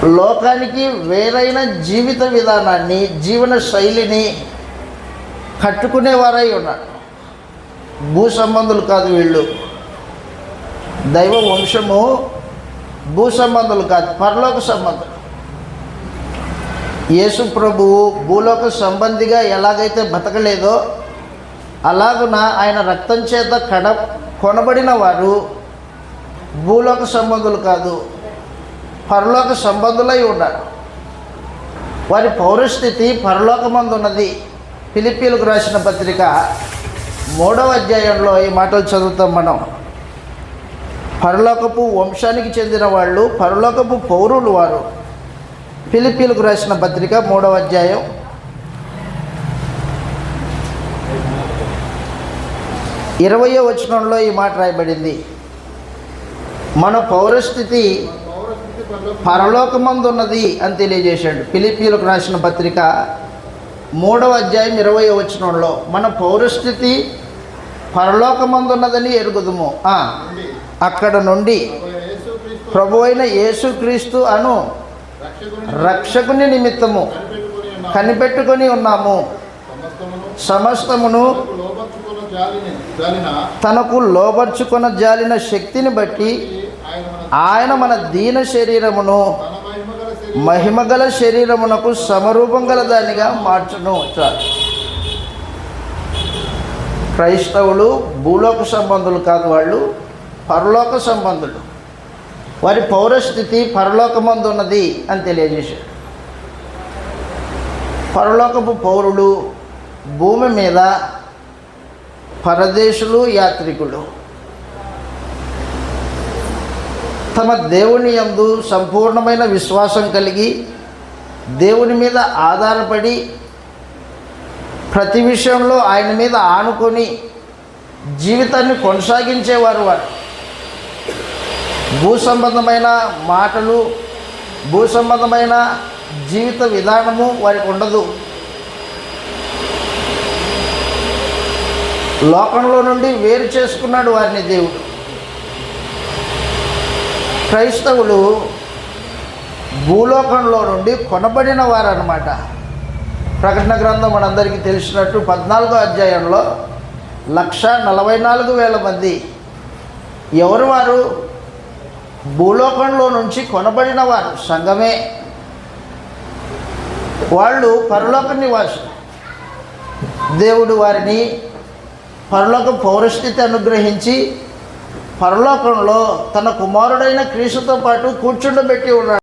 లోకానికి వేరైన జీవిత విధానాన్ని, జీవన శైలిని కట్టుకునేవారై ఉన్నారు. భూ సంబంధులు కాదు వీళ్ళు. దైవ వంశము భూ సంబంధులు కాదు, పరలోక సంబంధులు. యేసు ప్రభువు భూలోక సంబంధిగా ఎలాగైతే బతకలేదో అలాగున ఆయన రక్తం చేత కొనబడిన వారు భూలోక సంబంధులు కాదు, పరలోక సంబంధులై ఉన్నారు. వారి పౌరస్థితి పరలోకమందు ఉన్నది. ఫిలిప్పీలకు రాసిన పత్రిక 3వ అధ్యాయంలో ఈ మాటలు చదువుతాం మనం. పరలోకపు వంశానికి చెందిన వాళ్ళు, పరలోకపు పౌరులు వారు. ఫిలిప్పీలకు రాసిన పత్రిక 3వ అధ్యాయం 20వ వచనంలో ఈ మాట రాయబడింది. మన పౌరస్థితి పరలోకమందున్నది అని తెలియజేశాడు. ఫిలిప్పీలకు రాసిన పత్రిక 3వ అధ్యాయం 20వ వచనంలో మన పౌరస్థితి పరలోకమందున్నదని ఎరుగుదుము. అక్కడ నుండి ప్రభువైన యేసుక్రీస్తు అను రక్షకుని నిమిత్తము కనిపెట్టుకొని ఉన్నాము. సమస్తమును తనకు లోబర్చుకొన జాలిన శక్తిని బట్టి ఆయన మన దీన శరీరమును మహిమగల శరీరమునకు సమరూపం గల దానిగా మార్చును. క్రైస్తవులు భూలోక సంబంధులు కాదు, వాళ్ళు పరలోక సంబంధులు. వారి పౌరస్థితి పరలోకమందు ఉన్నది అని తెలియజేశాడు. పరలోకపు పౌరులు భూమి మీద పరదేశులు, యాత్రికులు. తమ దేవుని యందు సంపూర్ణమైన విశ్వాసం కలిగి దేవుని మీద ఆధారపడి ప్రతి విషయంలో ఆయన మీద ఆనుకొని జీవితాన్ని కొనసాగించేవారు. వారు భూ సంబంధమైన మాటలు, భూ సంబంధమైన జీవిత విధానము వారికి ఉండదు. లోకంలో నుండి వేరు చేసుకున్నాడు వారిని దేవుడు. క్రైస్తవులు భూలోకంలో నుండి కొనబడిన వారు అన్నమాట. ప్రకటన గ్రంథం మనందరికీ తెలిసినట్టు 14వ అధ్యాయంలో 1,44,000 మంది. ఎవరు వారు? భూలోకంలో నుంచి కొనబడిన వారు, సంఘమే. వాళ్ళు పరలోక నివాసులు. దేవుడు వారిని పరలోక పౌరస్థితి అనుగ్రహించి పరలోకంలో తన కుమారుడైన క్రీస్తుతో పాటు కూర్చుండబెట్టి ఉన్నాడు.